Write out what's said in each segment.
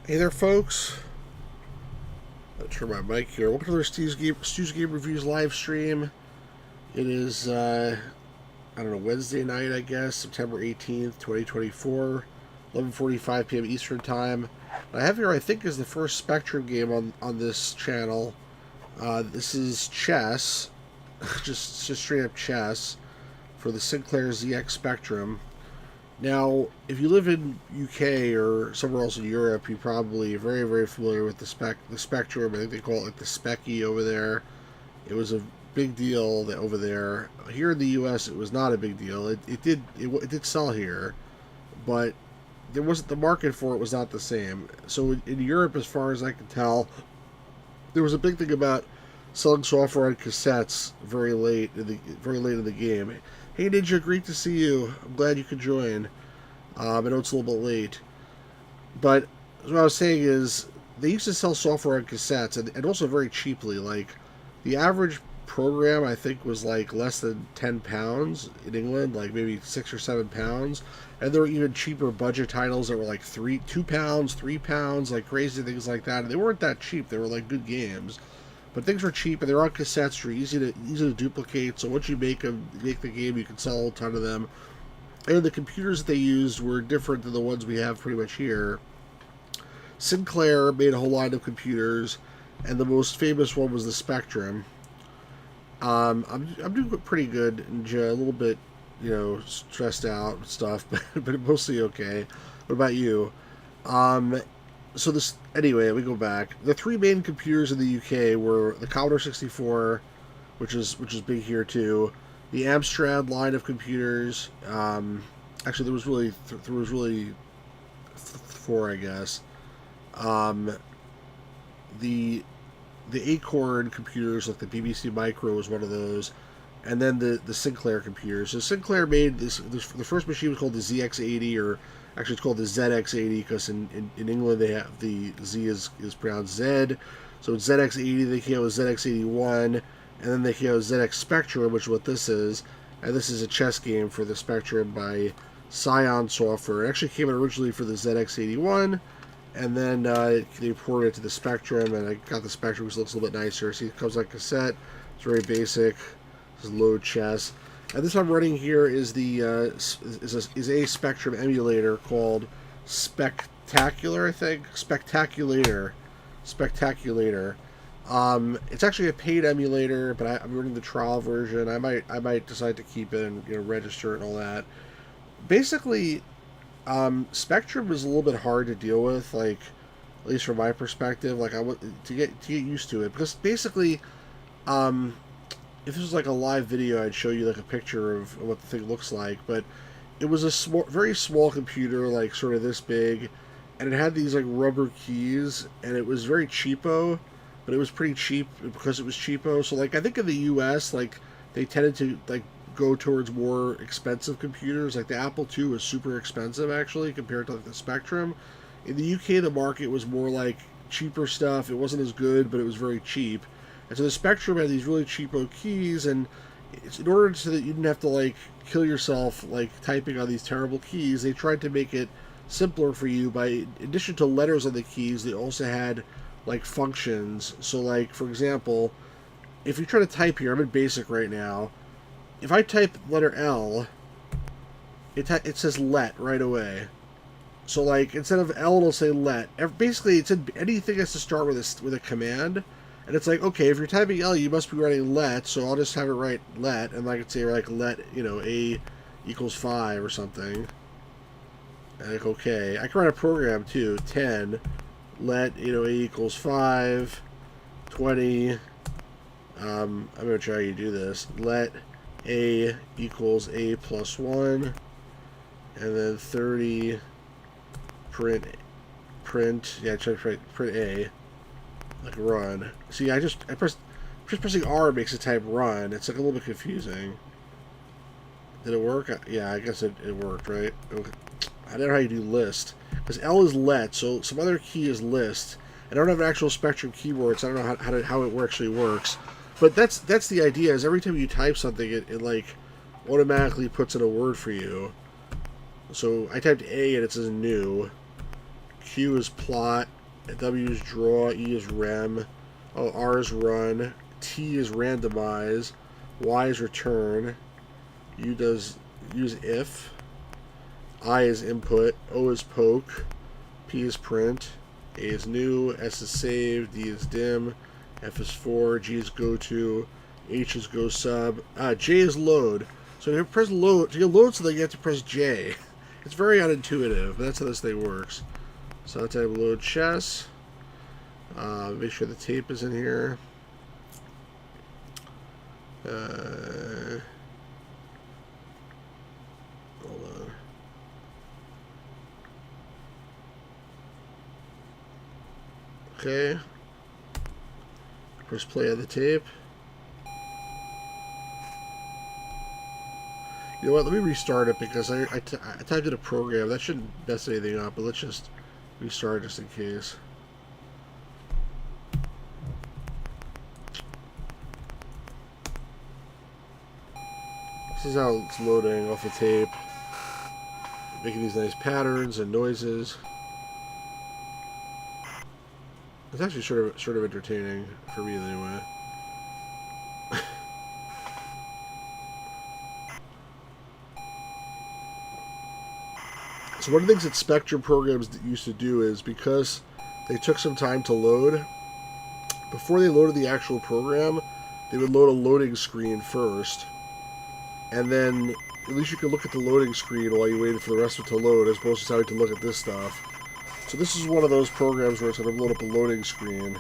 Hey there, folks. I'll turn my mic here. Welcome to our Stu's Game Reviews live stream. It is, I don't know, Wednesday night, I guess, September 18th, 2024, 11:45 p.m. Eastern Time. I have here, I think, is the first Spectrum game on this channel. This is chess, just straight up chess, for the Sinclair ZX Spectrum. Now, if you live in UK or somewhere else in Europe, you probably are very, very familiar with the Spectrum. I think they call it like the Specky over there. It was a big deal that over there. Here in the US, it was not a big deal. It did sell here, but there wasn't the market for it was not the same. So in Europe, as far as I can tell, there was a big thing about selling software on cassettes very late in the game. Hey Ninja, great to see you. I'm glad you could join. I know it's a little bit late, but what I was saying is they used to sell software on cassettes and also very cheaply. Like the average program, I think, was like less than £10 in England, like maybe £6 or £7. And there were even cheaper budget titles that were like £2, £3, like crazy things like that. And they weren't that cheap. They were like good games. But things were cheap and they're on cassettes. They're easy to duplicate. So once you make the game, you can sell a ton of them. And the computers that they used were different than the ones we have pretty much here. Sinclair made a whole line of computers, and the most famous one was the Spectrum. I'm doing pretty good and a little bit, stressed out and stuff, but mostly okay. What about you? Um, so this anyway, we go back. The three main computers in the UK were the Commodore 64, which is big here too. The Amstrad line of computers. Actually, there was really four, I guess. Um, the the Acorn computers, like the BBC Micro, was one of those, and then the Sinclair computers. So Sinclair made this. The first machine was called the ZX80, or actually it's called the ZX80 because in England they have the Z is pronounced Z. So it's ZX80. They came out with ZX81, and then they came out with ZX Spectrum, which is what this is. And this is a chess game for the Spectrum by Scion Software. It actually came out originally for the ZX81, and then they ported it to the Spectrum, and I got the Spectrum, which looks a little bit nicer. See, it comes on cassette. It's very basic. This is load chess. And this I'm running here is is a Spectrum emulator called Spectacular, I think. Spectaculator. It's actually a paid emulator, but I'm running the trial version. I might decide to keep it and register it and all that. Basically, Spectrum is a little bit hard to deal with, like at least from my perspective. Like I want to get used to it because basically, um, if this was like a live video, I'd show you like a picture of what the thing looks like. But it was a very small computer, like sort of this big, and it had these like rubber keys, and it was very cheapo, but it was pretty cheap because it was cheapo. So like I think in the U.S. like they tended to like go towards more expensive computers. Like the Apple II was super expensive actually compared to like the Spectrum. In the UK, the market was more like cheaper stuff. It wasn't as good, but it was very cheap. And so the Spectrum had these really cheapo keys, and in order so that you didn't have to like kill yourself like typing on these terrible keys, they tried to make it simpler for you by, in addition to letters on the keys, they also had like functions. So like for example, if you try to type here, I'm in BASIC right now. If I type letter L, it says let right away. So like instead of L, it'll say let. Basically, it's anything has to start with a command, and it's like, okay, if you're typing L, you must be writing let. So I'll just have it write let, and I could say like let A equals 5 or something. And like okay, I can write a program too. 10 let A equals 5, 20. I'm gonna try to do this. Let A equals A plus 1, and then 30 print yeah, try to print A, like run. See, I just pressing R makes it type run. It's like a little bit confusing. Did it work? Yeah, I guess it worked, right? Okay. I don't know how you do list, because L is let, so some other key is list. I don't have an actual Spectrum keyboard, so I don't know how it actually works. But that's the idea. Is every time you type something, it like automatically puts in a word for you. So I typed A and it says new. Q is plot. W is draw, E is rem, R is run, T is randomize, Y is return, U does use if, I is input, O is poke, P is print, A is new, S is save, D is dim, F is for, G is go to, H is go sub, J is load. So you press load, to get load so that you have to press J. It's very unintuitive, but that's how this thing works. So let's type load chess. Make sure the tape is in here. Hold on. Okay. Press play on the tape. You know what? Let me restart it because I typed in a program. That shouldn't mess anything up, but let's just restart just in case. This is how it's loading off the tape. Making these nice patterns and noises. It's actually sort of entertaining for me anyway. So one of the things that Spectrum programs used to do is, because they took some time to load, before they loaded the actual program, they would load a loading screen first, and then at least you could look at the loading screen while you waited for the rest of it to load, as opposed to having to look at this stuff. So this is one of those programs where it's going to load up a loading screen.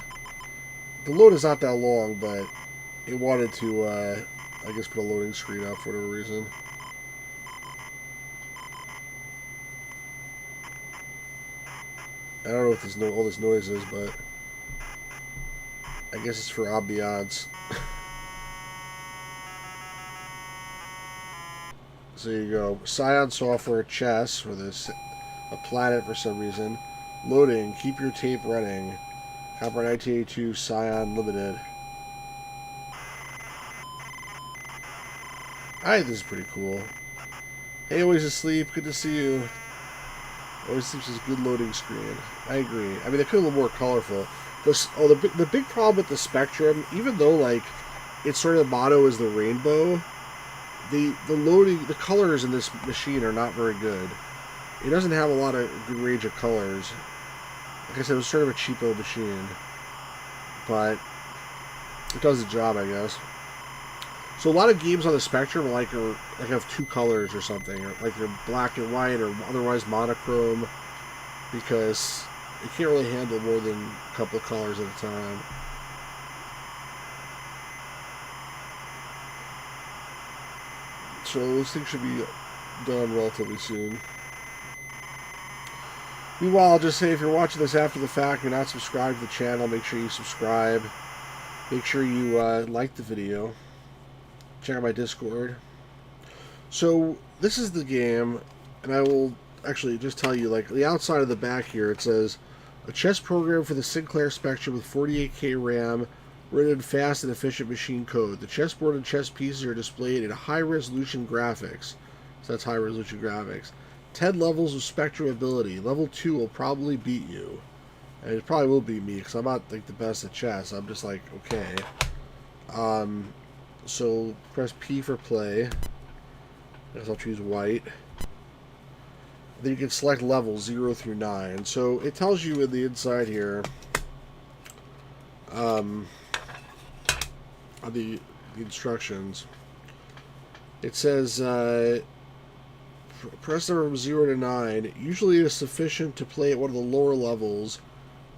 The load is not that long, but it wanted to, I guess, put a loading screen up for whatever reason. I don't know what this all this noise is, but I guess it's for ambiance. So there you go. Scion Software Chess for this, a planet for some reason. Loading. Keep your tape running. Copyright 1982 Scion Limited. I think this is pretty cool. Hey, always asleep. Good to see you. Always seems as a good loading screen. I agree. I mean, they could have a little more colorful. The big problem with the Spectrum, even though like its sort of motto is the rainbow, the colors in this machine are not very good. It doesn't have a lot of good range of colors. Like I said, it was sort of a cheapo machine, but it does the job, I guess. So a lot of games on the Spectrum like have two colors or something, or like they're black and white or otherwise monochrome, because it can't really handle more than a couple of colors at a time. So this thing should be done relatively soon. Meanwhile, I'll just say, if you're watching this after the fact, you're not subscribed to the channel, make sure you subscribe. Make sure you like the video. Check out my Discord. So this is the game, and I will actually just tell you, like, the outside of the back here, it says a chess program for the Sinclair Spectrum with 48K RAM, written in fast and efficient machine code. The chessboard and chess pieces are displayed in high-resolution graphics. So that's high-resolution graphics. 10 levels of Spectrum ability. Level 2 will probably beat you. And it probably will beat me, because I'm not, like, the best at chess. I'm just like, okay. So press P for play. I guess I'll choose white. Then you can select levels 0 through 9. So it tells you in the inside here, on the instructions, it says press number from 0 to 9. Usually it is sufficient to play at one of the lower levels,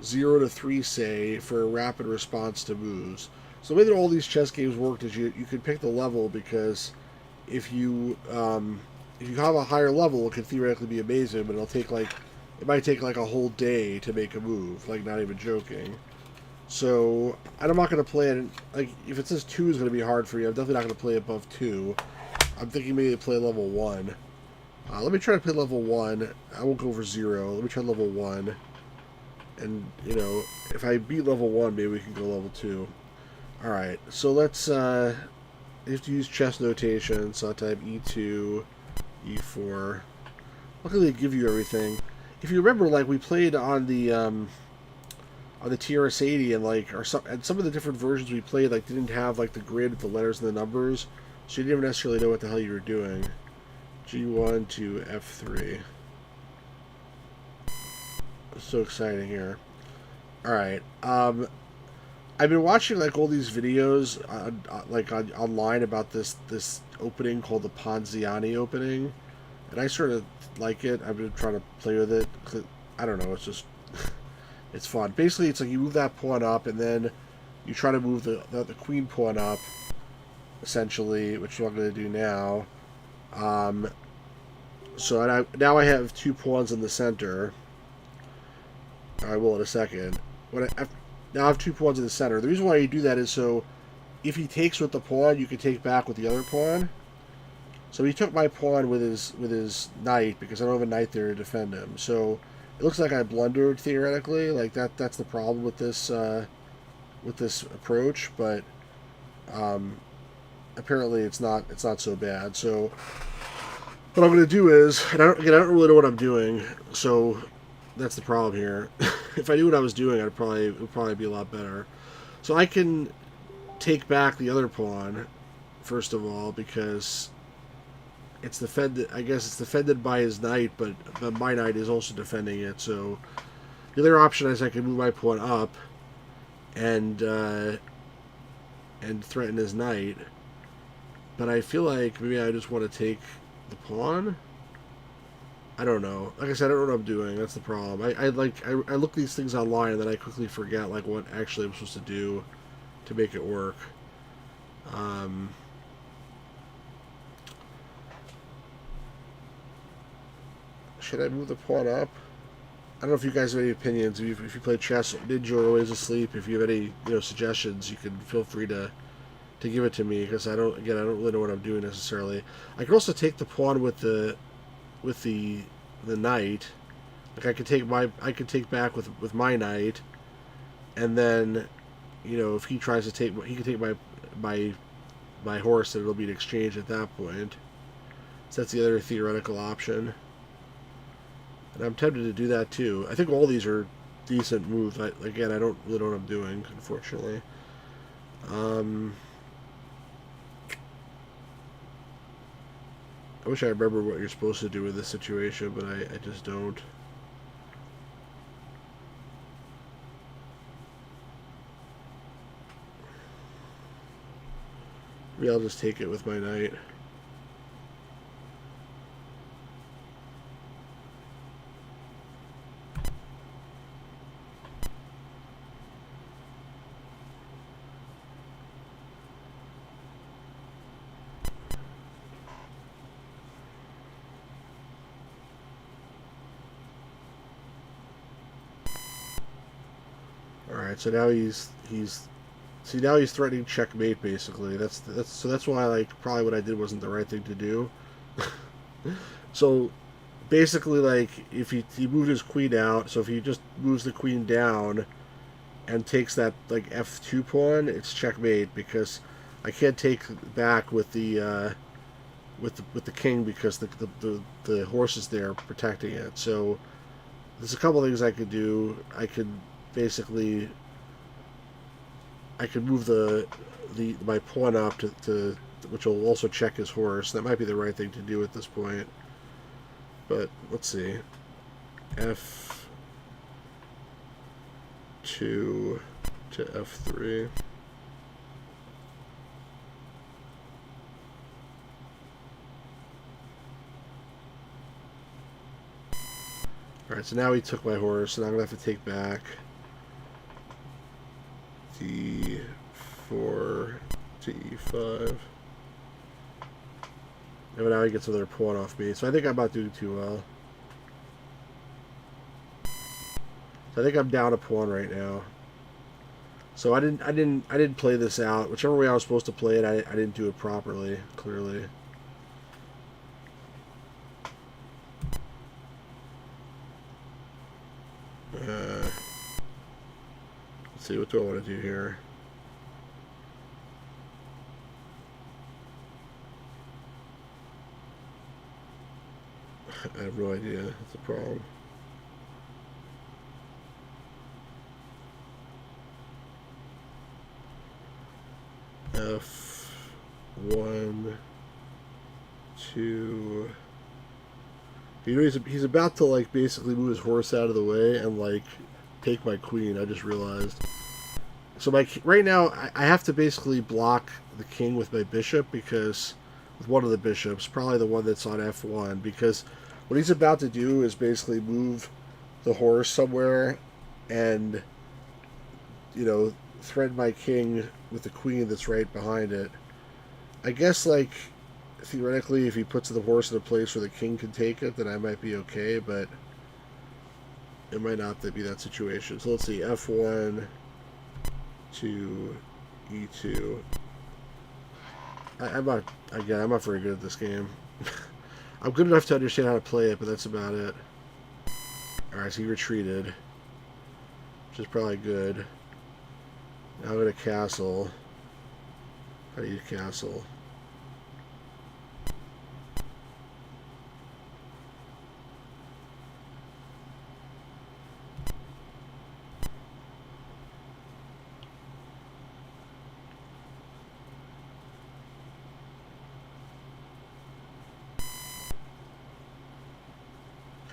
0 to 3 say, for a rapid response to moves. So the way that all these chess games worked is you could pick the level, because if you have a higher level, it could theoretically be amazing, but it might take like a whole day to make a move, like, not even joking. So I'm not going to play it, like, if it says 2 is going to be hard for you, I'm definitely not going to play above 2. I'm thinking maybe play level 1. Let me try to play level 1. I won't go for 0. Let me try level 1. And, you know, if I beat level 1, maybe we can go level 2. Alright, so let's, you have to use chess notation, so I'll type E2, E4. Luckily they give you everything. If you remember, like, we played on the on the TRS-80, and like some of the different versions we played like didn't have like the grid with the letters and the numbers, so you didn't even necessarily know what the hell you were doing. G1 to F3. So exciting here. All right. I've been watching like all these videos online about this opening called the Ponziani opening, and I sort of like it. I've been trying to play with it. I don't know. It's just it's fun. Basically, it's like you move that pawn up, and then you try to move the queen pawn up, essentially, which I'm going to do now. So now I have 2 pawns in the center. I will in a second. Now I have 2 pawns in the center. The reason why you do that is so if he takes with the pawn, you can take back with the other pawn. So he took my pawn with his knight because I don't have a knight there to defend him. So it looks like I blundered theoretically. Like that's the problem with this approach, but apparently it's not so bad. So what I'm going to do is, and I don't really know what I'm doing, so that's the problem here. If I knew what I was doing, it would probably be a lot better. So I can take back the other pawn, first of all, because it's defended. I guess it's defended by his knight, but my knight is also defending it. So the other option is I can move my pawn up and threaten his knight. But I feel like maybe I just want to take the pawn. I don't know. Like I said, I don't know what I'm doing. That's the problem. I look these things online and then I quickly forget like what actually I'm supposed to do to make it work. Should I move the pawn up? I don't know if you guys have any opinions. If you play chess, Ninja or Always Asleep, if you have any suggestions, you can feel free to give it to me, because I don't really know what I'm doing necessarily. I can also take the pawn with the knight. Like I could take back with my knight, and then if he tries to take, he can take my horse, and it'll be an exchange at that point. So that's the other theoretical option. And I'm tempted to do that too. I think all these are decent moves. Again, I don't really know what I'm doing, unfortunately. I wish I remember what you're supposed to do in this situation, but I just don't. Maybe I'll just take it with my knight. Alright, so now he's threatening checkmate, basically. That's why, like, probably what I did wasn't the right thing to do. So basically, like, if he moved his queen out, so if he just moves the queen down and takes that like F2 pawn, it's checkmate, because I can't take back with the king, because the horse is there protecting it. So there's a couple things I could do. I could basically move my pawn up to which will also check his horse. That might be the right thing to do at this point. But let's see. F2 to F3. Alright, so now he took my horse, and I'm going to have to take back D4 to E5. And now he gets another pawn off me, so I think I'm not doing too well. So I think I'm down a pawn right now. So I didn't play this out. Whichever way I was supposed to play it, I didn't do it properly, clearly. Let's see, what do I want to do here? I have no idea. That's a problem. F1, 2. You know, he's about to, like, basically move his horse out of the way and, like, take my queen. I just realized. So right now, I have to basically block the king with my bishop, because with one of the bishops, probably the one that's on F1, because what he's about to do is basically move the horse somewhere and, you know, threaten my king with the queen that's right behind it. I guess, like, theoretically, if he puts the horse in a place where the king can take it, then I might be okay, but it might not be that situation. So let's see, F1 to E2. I'm not very good at this game. I'm good enough to understand how to play it, but that's about it. Alright, so he retreated, which is probably good. Now I'm going to castle. How do you castle?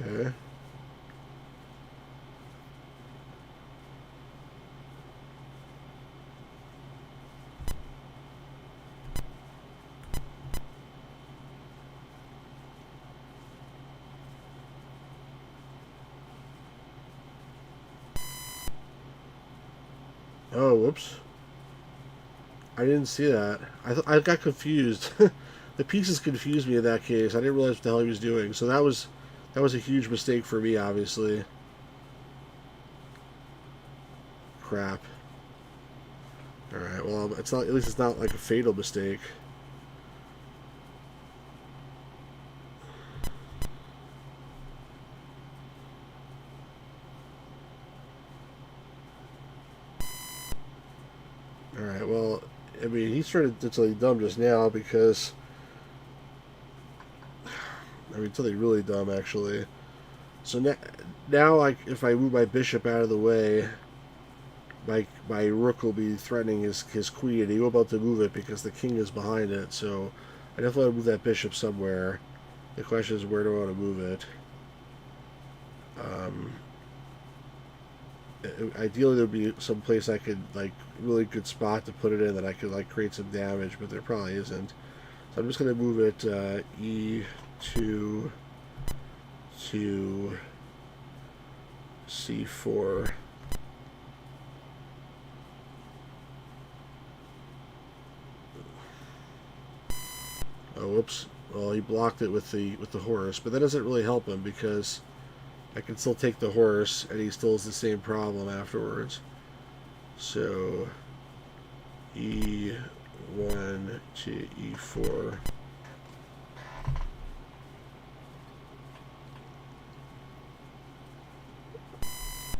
Okay. Oh, whoops. I didn't see that. I got confused. The pieces confused me in that case. I didn't realize what the hell he was doing. So that was a huge mistake for me, obviously. Crap. Alright, well, it's not, at least it's not like a fatal mistake. Alright, well, I mean, he started totally dumb just now because... I mean, totally really dumb, actually. So now, like, if I move my bishop out of the way, my rook will be threatening his queen, and he won't be able to move it because the king is behind it. So I definitely want to move that bishop somewhere. The question is, where do I want to move it? Ideally, there would be some place I could, like, really good spot to put it in that I could, like, create some damage, but there probably isn't. So I'm just going to move it E2 to C4. Oh, whoops. Well, he blocked it with the horse, but that doesn't really help him because I can still take the horse, and he still has the same problem afterwards. So E1 to E4.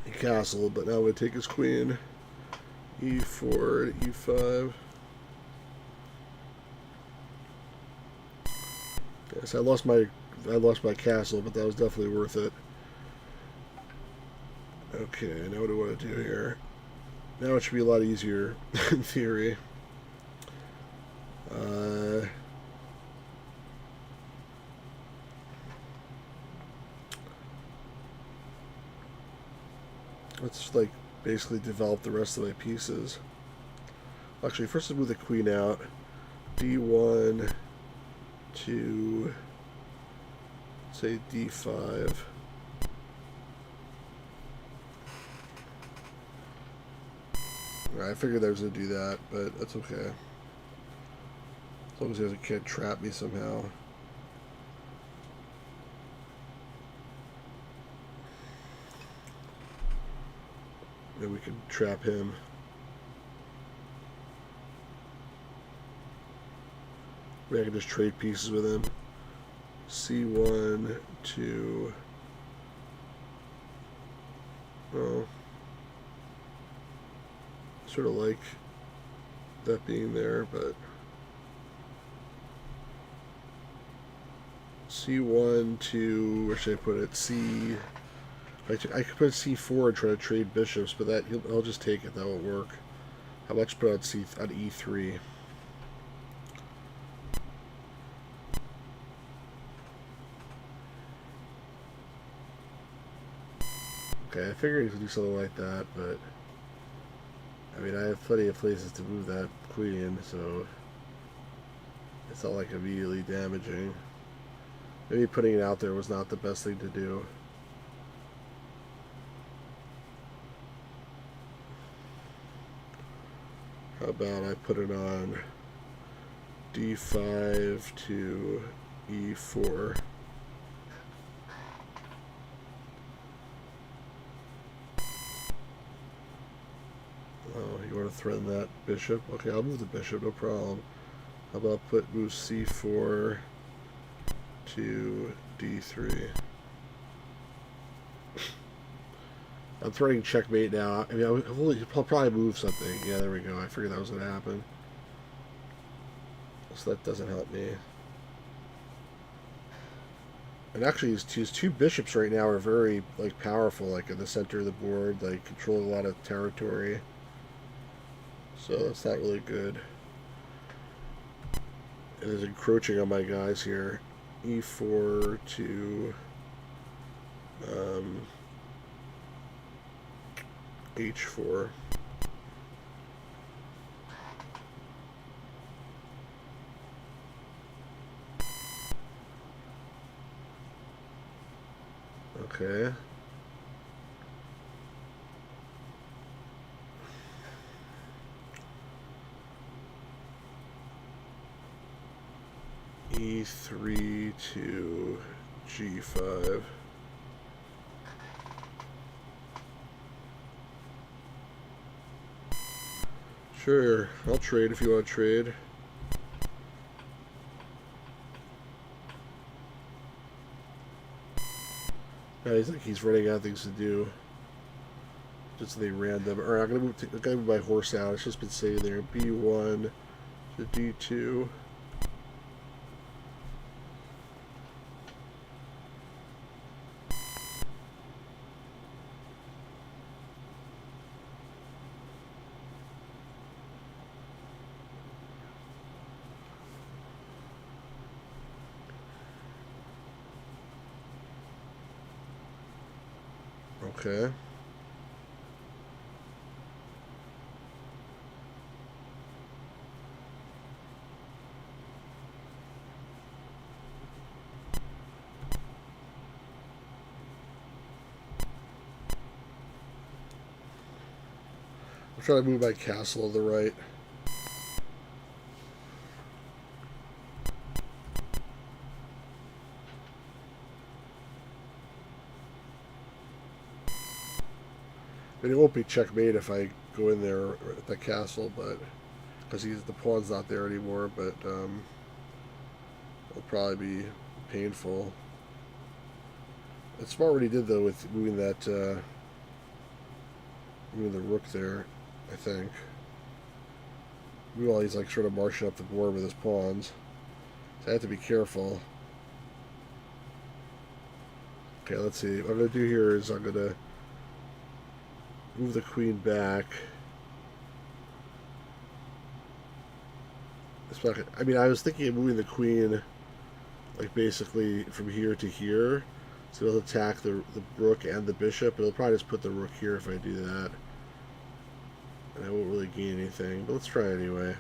He castled, but now I'm going to take his queen. E4 to E5. Yes, I lost my castle, but that was definitely worth it. Okay, now what do I want to do here? Now it should be a lot easier, in theory. Let's, like, basically develop the rest of my pieces. Actually, first let's move the queen out. D1 to, say, D5. I figured I was going to do that, but that's okay. As long as he can't trap me somehow. Then we can trap him. Maybe I can just trade pieces with him. C1 to... Oh. Sort of like that being there, but... C1 to... Where should I put it? C... I could put C4 and try to trade bishops, but I'll just take it. That won't work. How much put on E3? Okay, I figured he could do something like that, but I mean, I have plenty of places to move that queen, so it's not like immediately damaging. Maybe putting it out there was not the best thing to do. How about I put it on d5 to e4. Oh, you want to threaten that bishop? Okay, I'll move the bishop, no problem. How about move c4 to d3. I'm threatening checkmate now. I mean, I'll probably move something. Yeah, there we go. I figured that was going to happen. So that doesn't help me. And actually, his two bishops right now are very like powerful, like in the center of the board, like controlling a lot of territory. So that's not really good. It is encroaching on my guys here. E4 to H4. Okay. E3 to G5. Sure, I'll trade if you want to trade. Now he's running out of things to do. Just something random. Alright, I'm gonna move my horse out. It's just been sitting there. B1 to D2. Okay. I'm trying to move my castle to the right. I mean, it won't be checkmate if I go in there at the castle, but because the pawn's not there anymore. But it'll probably be painful. It's smart what he did though with moving that moving the rook there. I think. Meanwhile, he's like sort of marching up the board with his pawns, so I have to be careful. Okay, let's see. What I'm gonna do here is I'm gonna move the queen back. I mean, I was thinking of moving the queen, like basically from here to here, so it'll attack the rook and the bishop. It'll probably just put the rook here if I do that, and I won't really gain anything. But let's try anyway.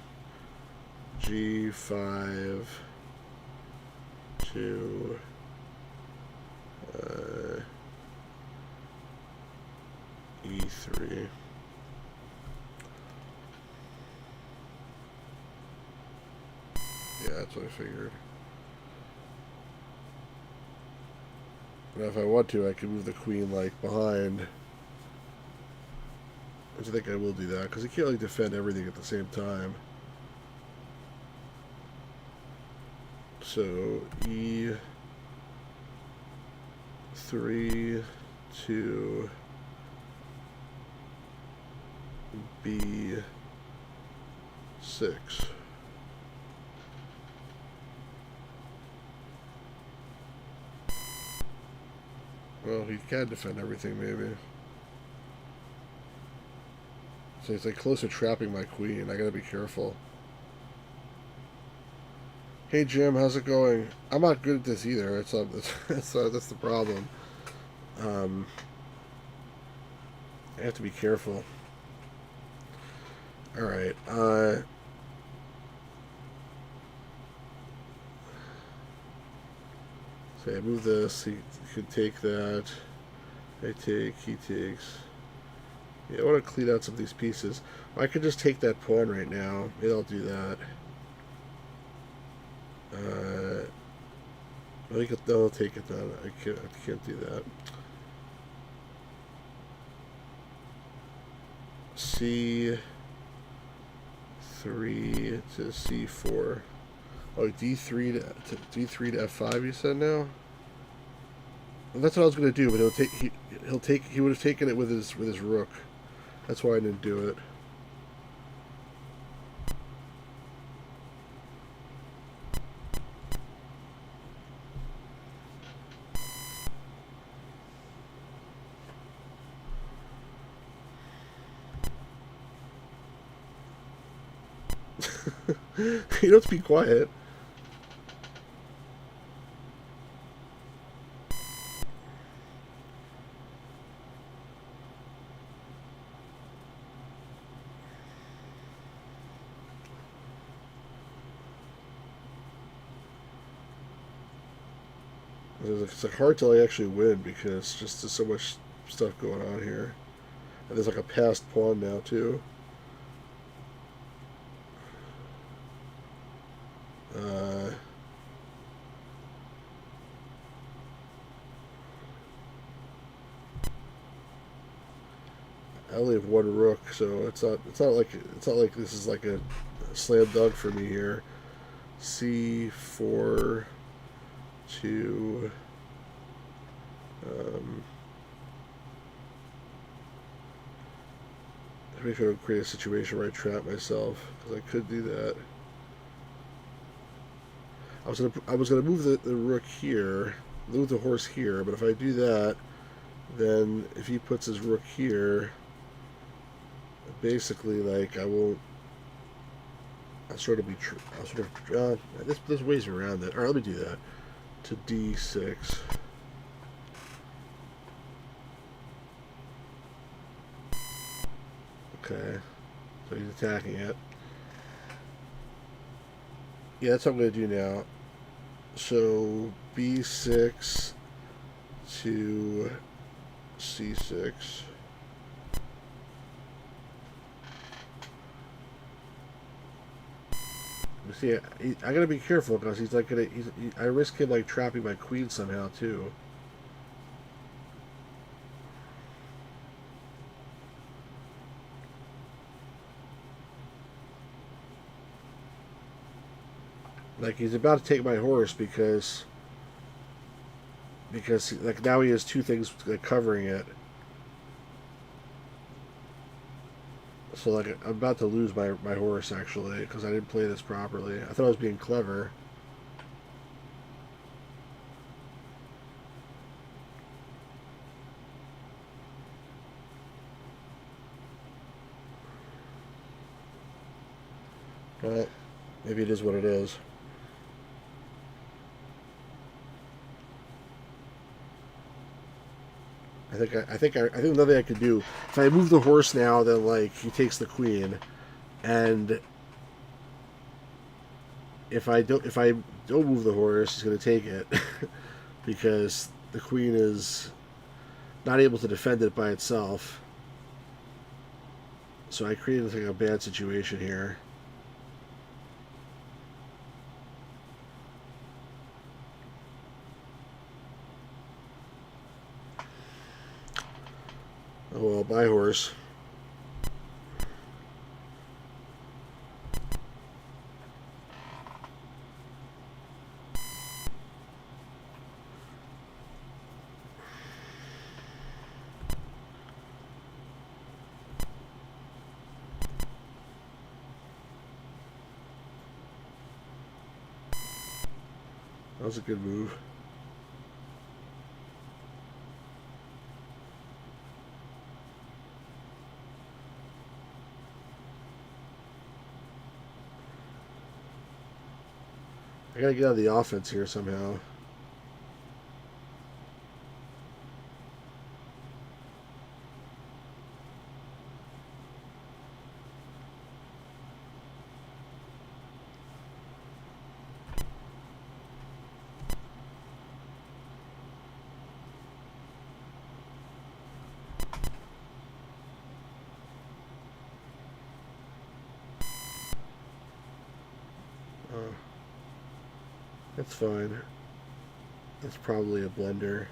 G5 to E3. Yeah, that's what I figured. Now, if I want to, I can move the queen like behind. Which I think I will do that because you can't like defend everything at the same time. So E3 to B6. Well, he can defend everything, maybe. So he's like close to trapping my queen. I gotta be careful. Hey Jim, how's it going? I'm not good at this either. That's the problem. I have to be careful. All right. So I move this. He could take that. I take. He takes. Yeah, I want to clean out some of these pieces. I could just take that pawn right now. Maybe I'll do that. I think they'll take it then. I can't do that. C3 to C4. Oh, D3 to D3 to F5. You said now. Well, that's what I was gonna do, but he would have taken it with his rook. That's why I didn't do it. You don't have to be quiet. It's like hard till I actually win because just there's so much stuff going on here. And there's like a passed pawn now too. I only have one rook, so it's not like this is like a slam dunk for me here. C4 to maybe I could create a situation where I trap myself because I could do that. I was gonna move the rook here, move the horse here, but if I do that, then if he puts his rook here, basically like I'll sort of there's ways around it. All right, let me do that to D6. Okay, so he's attacking it. Yeah, that's what I'm going to do now. So B6 to C6. See, I gotta be careful because he's like I risk him like trapping my queen somehow too. Like he's about to take my horse because like now he has two things covering it. So like I'm about to lose my horse actually because I didn't play this properly. I thought I was being clever. But maybe it is what it is. I think another thing I could do if I move the horse now, then like he takes the queen, and if I don't move the horse, he's gonna take it because the queen is not able to defend it by itself. So I created like a bad situation here. Oh well, bye horse. That was a good move. I gotta get out of the offense here somehow. That's fine. That's probably a blender.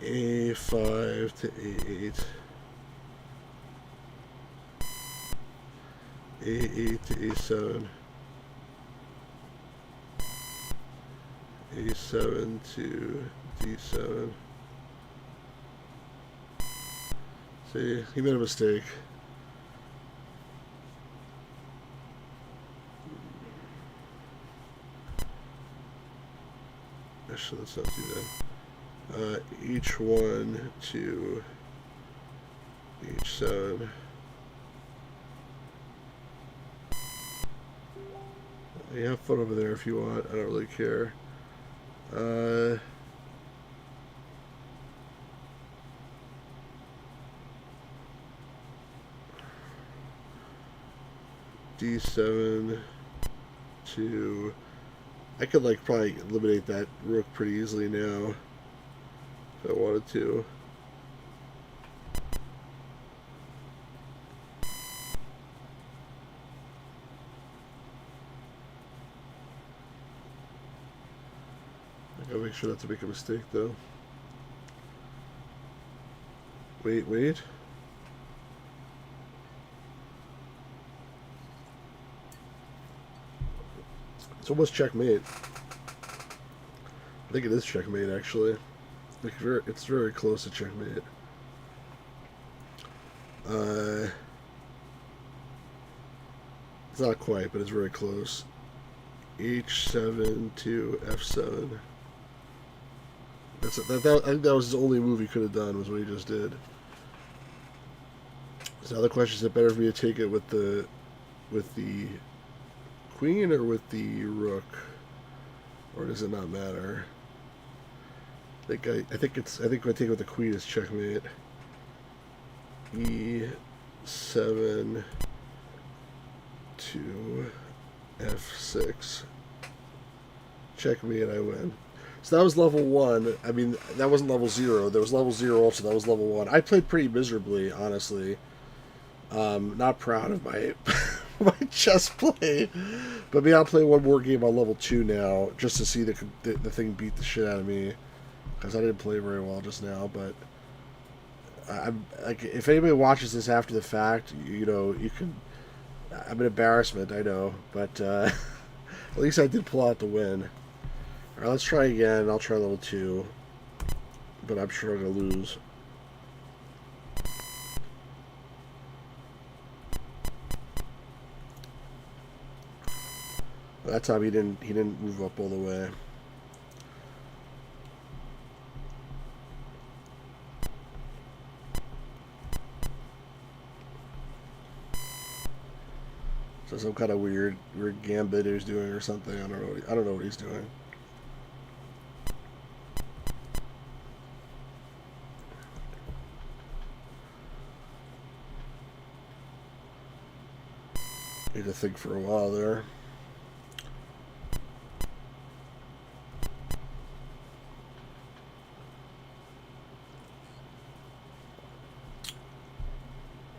A5 to A8. A8 to A7. A7 to D7. See, he made a mistake. Actually, let's not do that. H1 to H7. You have fun over there if you want. I don't really care. D7 to... I could like probably eliminate that rook pretty easily now if I wanted to. I gotta make sure not to make a mistake though. Wait. It's almost checkmate. I think it is checkmate, actually. Like it's very close to checkmate. It's not quite, but it's very close. H7 to F7. I think that was the only move he could have done, was what he just did. So now the question is it better for me to take it with the queen or with the rook, or does it not matter? I think if I take it with the queen is checkmate. E7 to F6. Checkmate, I win. So that was level 1. I mean, that wasn't level 0. There was level 0 also. That was level 1. I played pretty miserably, honestly. Not proud of my my chess play. But maybe I'll play one more game on level 2 now, just to see the thing beat the shit out of me. Because I didn't play very well just now, but... I'm like, if anybody watches this after the fact, you know, you can... I'm an embarrassment, I know, but at least I did pull out the win. Alright, let's try again. I'll try level 2. But I'm sure I'm going to lose. That time he didn't move up all the way. So some kind of weird gambit he's doing or something. I don't know what he's doing. Need to think for a while there.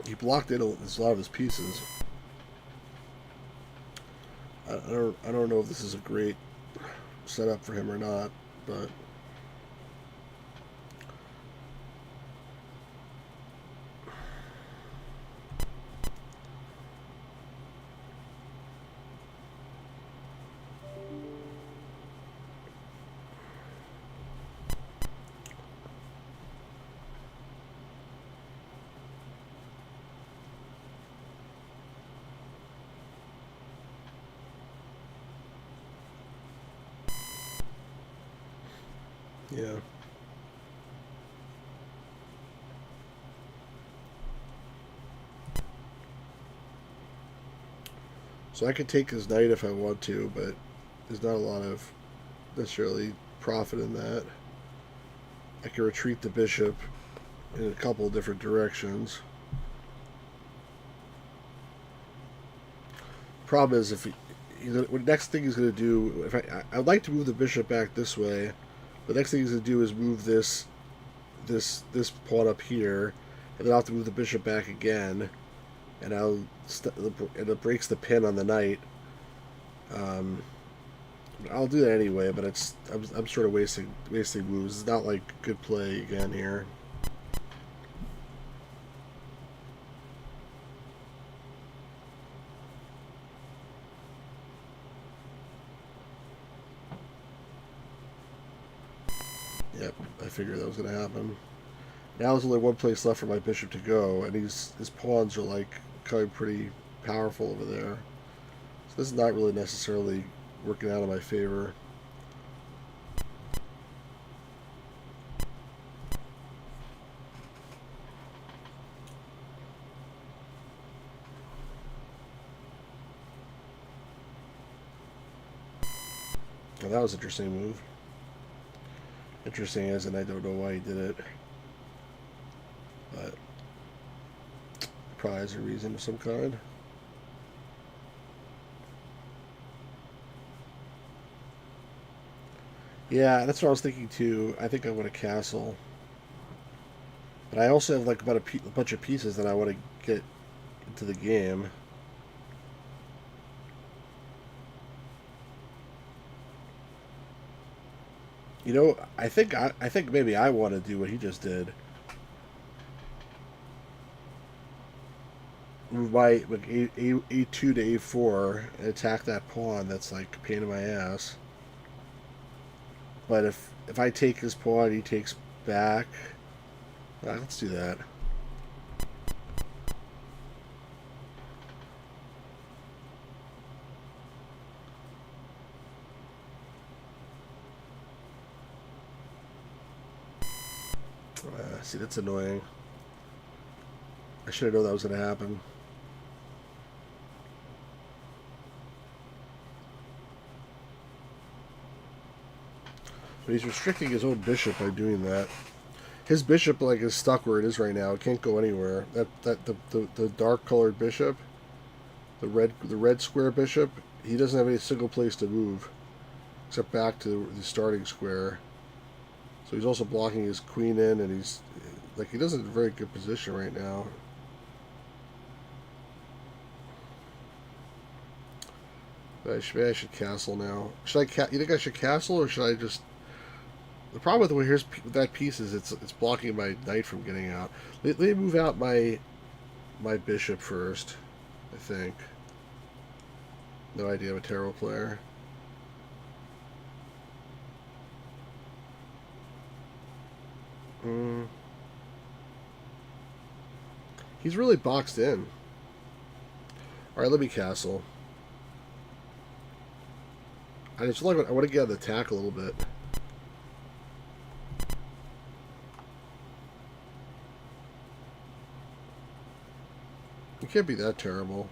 He blocked in a lot of his pieces. I don't know if this is a great setup for him or not, but yeah. So I could take his knight if I want to, but there's not a lot of necessarily profit in that. I can retreat the bishop in a couple of different directions. Problem is, if what next thing he's going to do, I'd like to move the bishop back this way. The next thing he's going to do is move this pawn up here, and then I'll have to move the bishop back again, and and it breaks the pin on the knight. I'll do that anyway, but I'm sort of wasting moves. It's not like good play again here. Yep, I figured that was going to happen. Now there's only one place left for my bishop to go, and his pawns are like kind of pretty powerful over there. So this is not really necessarily working out in my favor. Oh, that was an interesting move. Interesting as in I don't know why he did it. But probably has a reason of some kind. Yeah, that's what I was thinking too. I think I want a castle. But I also have like about a bunch of pieces that I want to get into the game. You know, I think maybe I want to do what he just did. Move my like a2 to a4 and attack that pawn. That's like a pain in my ass. But if I take his pawn, he takes back. Let's do that. See, that's annoying. I should have known that was going to happen. But he's restricting his own bishop by doing that. His bishop like is stuck where it is right now. It can't go anywhere. The dark colored bishop, the red square bishop, he doesn't have any single place to move except back to the starting square. So he's also blocking his queen in, and he doesn't have a very good position right now. Maybe I should castle now. You think I should castle, or should I just? The problem with that piece is it's blocking my knight from getting out. Let me move out my bishop first. I think. No idea. I'm a terrible player. He's really boxed in. All right, let me castle. I want to get on the attack a little bit. It can't be that terrible.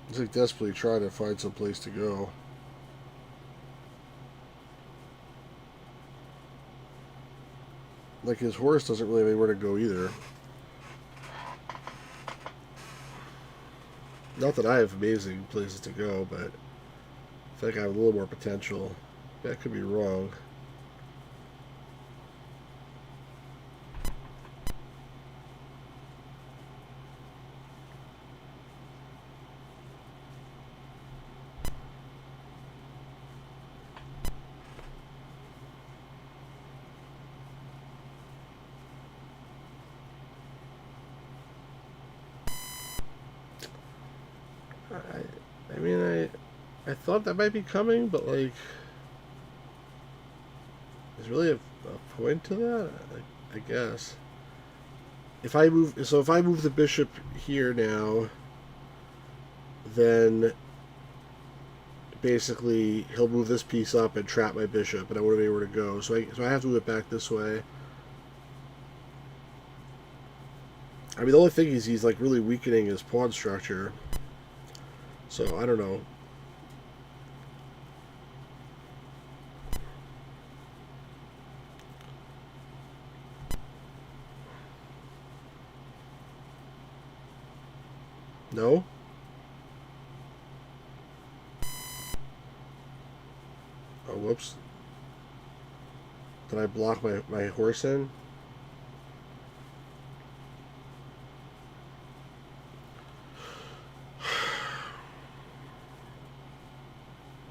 He's like desperately trying to find some place to go. Like his horse doesn't really have anywhere to go either. Not that I have amazing places to go, but I think I have a little more potential. That could be wrong. I mean, I thought that might be coming, but like, there's really a point to that. I guess. If I move the bishop here now, then basically he'll move this piece up and trap my bishop, and I won't be able to go. So I have to move it back this way. I mean, the only thing is he's like really weakening his pawn structure. So I don't know. No? Oh, whoops. Did I block my horse in?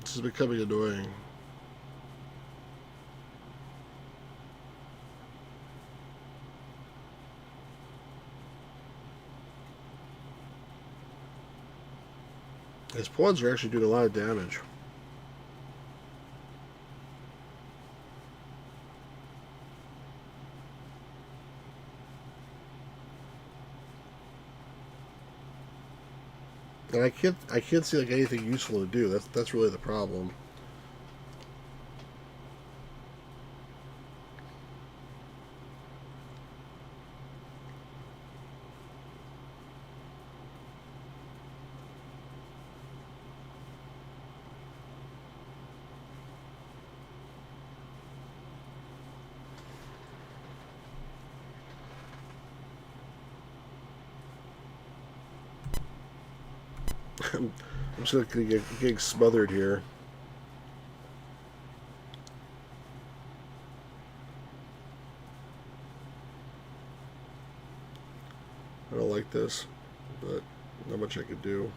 This is becoming annoying. His pawns are actually doing a lot of damage. And I can't see like anything useful to do. That's really the problem. I'm just gonna get getting smothered here. I don't like this, but not much I could do.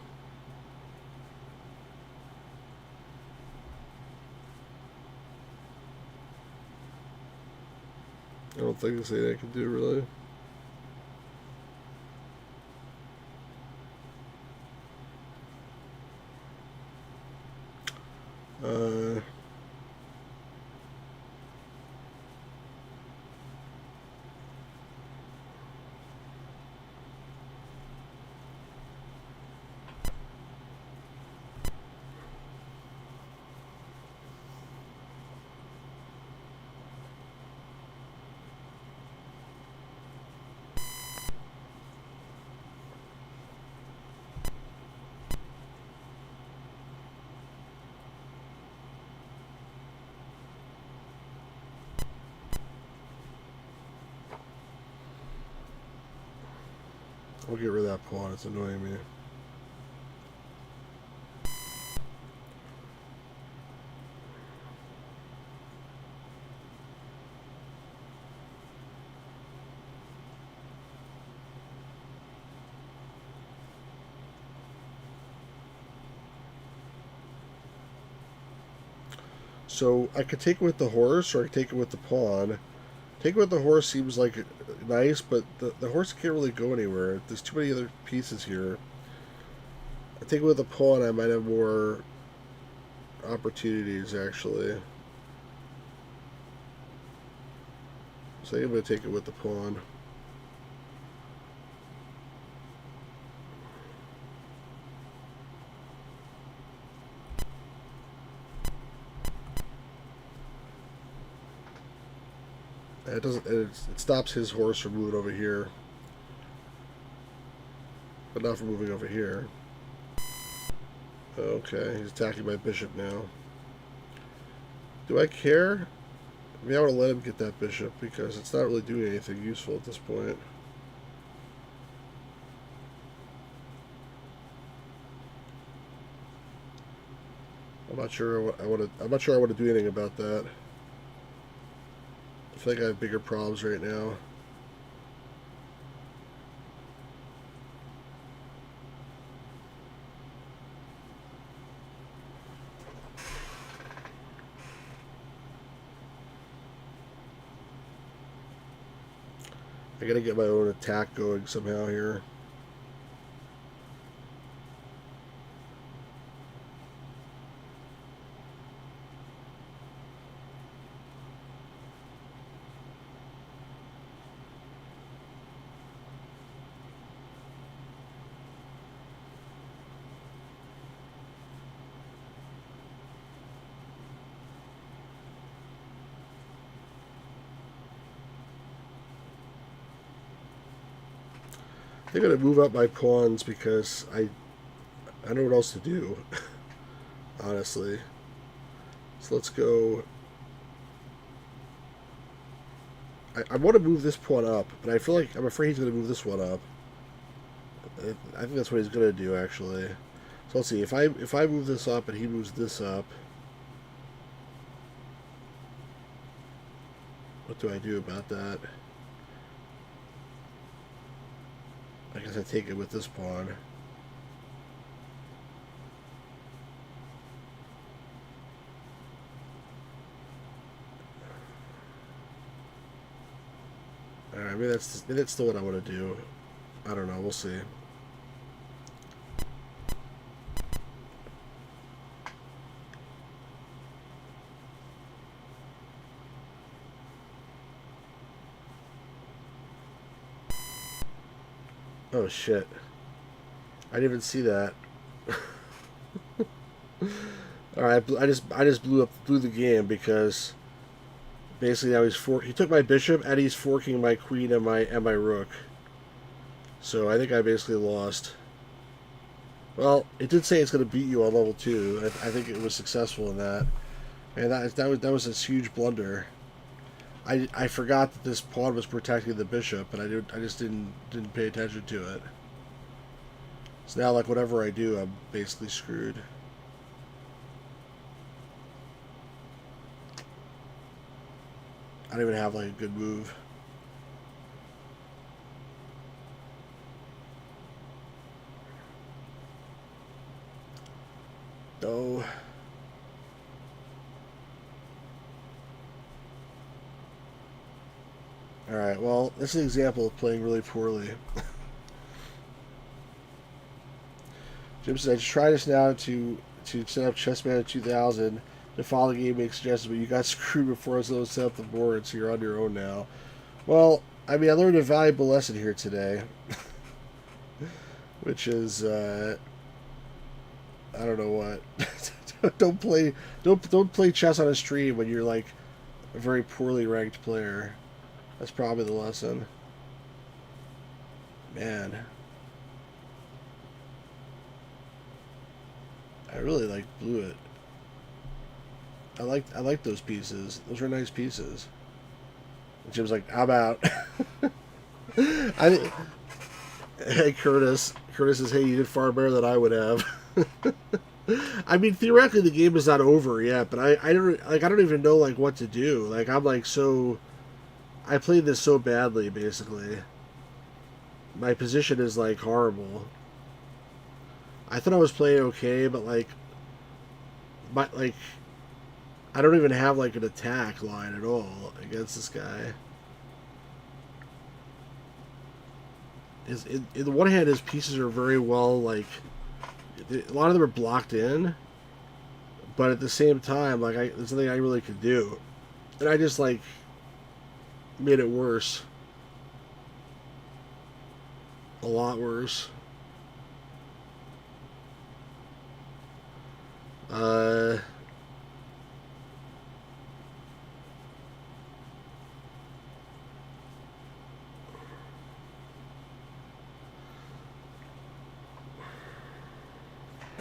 I don't think there's anything I can do really. Uh, I'll get rid of that pawn. It's annoying me. So I could take it with the horse, or I could take it with the pawn. Take it with the horse seems like nice, but the horse can't really go anywhere. There's too many other pieces here. I think with the pawn, I might have more opportunities actually. So I'm going to take it with the pawn. It doesn't. It stops his horse from moving over here, but not from moving over here. Okay, he's attacking my bishop now. Do I care? Maybe I want to let him get that bishop because it's not really doing anything useful at this point. I'm not sure I want to. I'm not sure I want to do anything about that. I think I have bigger problems right now. I gotta get my own attack going somehow here. They're gonna move up my pawns because I don't know what else to do. Honestly. So let's go. I want to move this pawn up, but I feel like I'm afraid he's going to move this one up. I think that's what he's going to do, actually. So let's see. If I move this up and he moves this up, What do I do about that? I guess I take it with this pawn. Alright, maybe that's still what I want to do. I don't know, we'll see. Oh shit. I didn't even see that. Alright, I just blew the game because basically now he took my bishop and he's forking my queen and my rook. So I think I basically lost. Well, it did say it's going to beat you on level 2. I think it was successful in that. And that was a huge blunder. I forgot that this pawn was protecting the bishop, and I just didn't pay attention to it. So now, like, whatever I do, I'm basically screwed. I don't even have, like, a good move. No. Alright, well, this is an example of playing really poorly. Jim said, I just tried this now to set up Chessman 2000 to follow the game make suggestions, but you got screwed before I was able to set up the board, so you're on your own now. Well, I mean, I learned a valuable lesson here today. Which is, I don't know what. don't play chess on a stream when you're, like, a very poorly ranked player. That's probably the lesson. Man. I really, like, blew it. I like those pieces. Those were nice pieces. And Jim's like, I'm out. Hey, Curtis. Curtis says, hey, you did far better than I would have. I mean, theoretically, the game is not over yet, but I don't even know, like, what to do. Like, I'm, like, so... I played this so badly, basically. My position is, like, horrible. I thought I was playing okay, but, like... I don't even have, like, an attack line at all against this guy. In the one hand, his pieces are very well, like... A lot of them are blocked in. But at the same time, like, there's nothing I really could do. And I just, like... made it worse. A lot worse.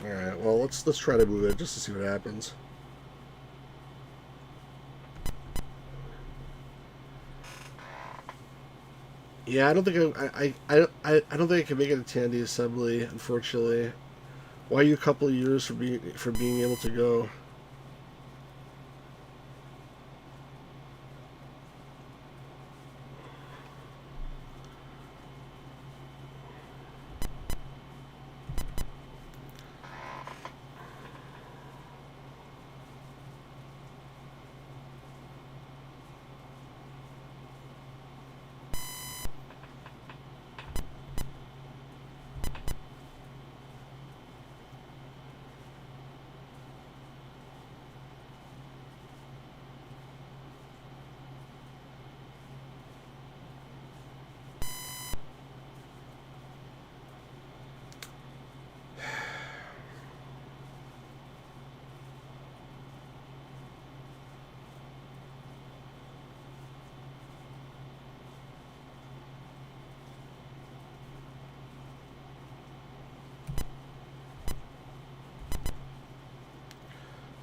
Alright, well, let's try to move it just to see what happens. Yeah, I don't think I don't think I can make it to Tandy Assembly, unfortunately. Why are you a couple of years from being able to go?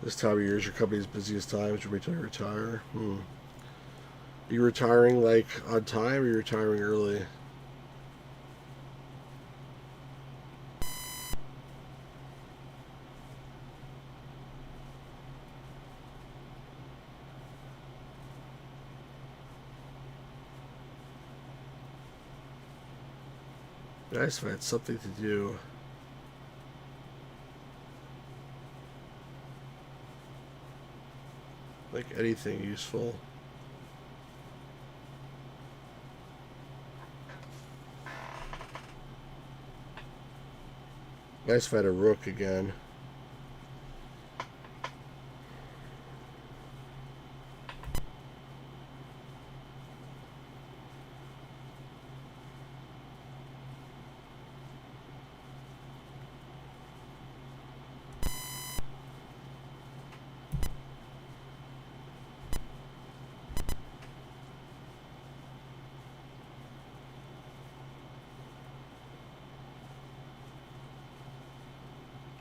This time of year is your company's busiest time. Should we retire? Are you retiring, like, on time, or are you retiring early? Nice if I had something to do. Like anything useful. Nice if I had a rook again.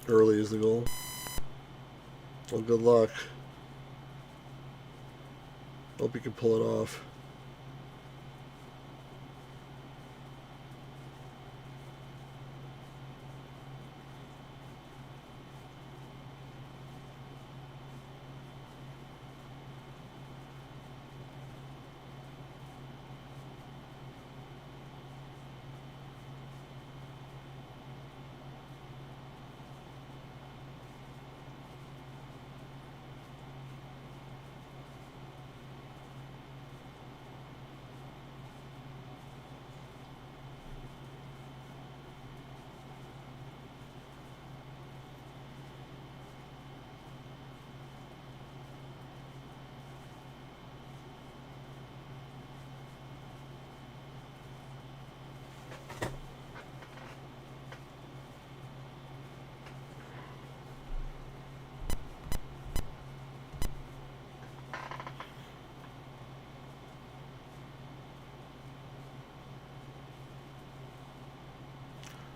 Early is the goal. Well, good luck. Hope you can pull it off.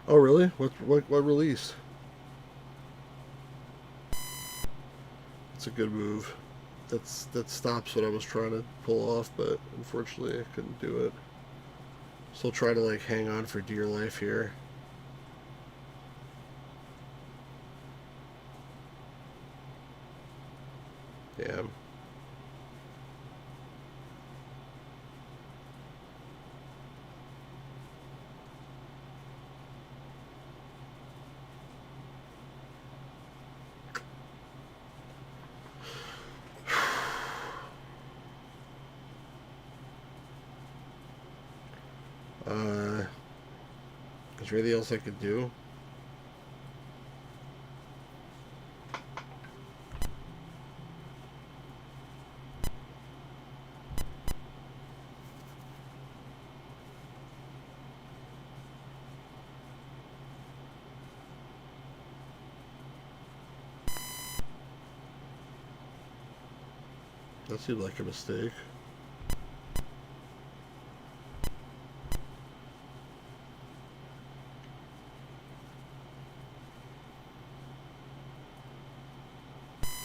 Oh, really? What release? It's a good move. That stops what I was trying to pull off, but unfortunately I couldn't do it. Still trying to like hang on for dear life here. Damn. Is there anything else I could do? That seemed like a mistake.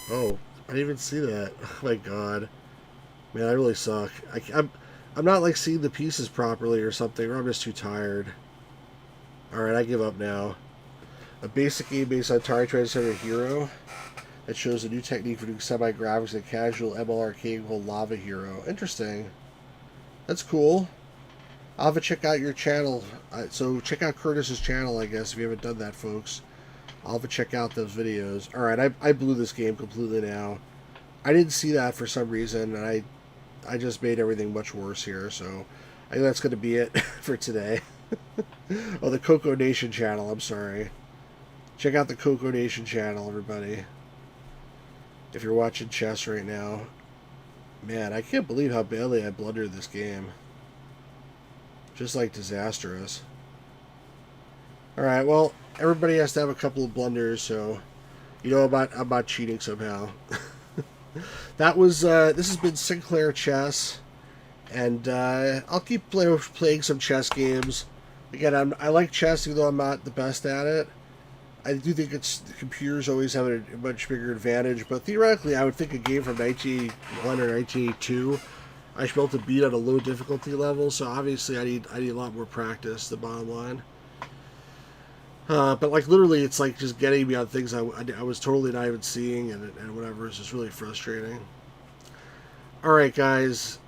Oh, I didn't even see that. Oh my god. Man, I really suck. I'm not like seeing the pieces properly or something, or I'm just too tired. Alright, I give up now. A basic game based on Atari Transcender Hero that shows a new technique for doing semi-graphics and casual MLR game called Lava Hero. Interesting. That's cool. I'll have to check out your channel. So check out Curtis's channel, I guess, if you haven't done that, folks. I'll have to check out those videos. Alright, I blew this game completely now. I didn't see that for some reason, and I just made everything much worse here, so I think that's going to be it for today. Oh, the Coco Nation channel, I'm sorry. Check out the Coco Nation channel, everybody. If you're watching chess right now. Man, I can't believe how badly I blundered this game. Just like disastrous. Alright, well, everybody has to have a couple of blunders, so you know about cheating somehow. That was this has been Sinclair Chess, and I'll keep playing some chess games. Again, I like chess, even though I'm not the best at it. I do think the computers always have a much bigger advantage, but theoretically, I would think a game from 1981 or 1982, I should be able to beat at a low difficulty level. So obviously, I need a lot more practice. The bottom line. But like literally, it's like just getting me on things I was totally not even seeing, and whatever. It's just really frustrating. All right, guys.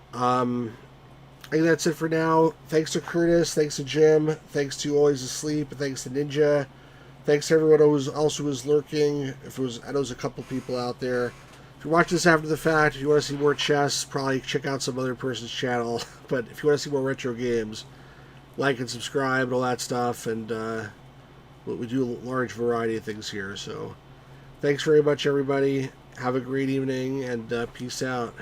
I think that's it for now. Thanks to Curtis. Thanks to Jim. Thanks to Always Asleep. Thanks to Ninja. Thanks to everyone who was lurking. If it was, I know there's a couple people out there. If you're watching this after the fact, if you want to see more chess, probably check out some other person's channel. But if you want to see more retro games, like and subscribe and all that stuff. And we do a large variety of things here. So thanks very much, everybody. Have a great evening, and peace out.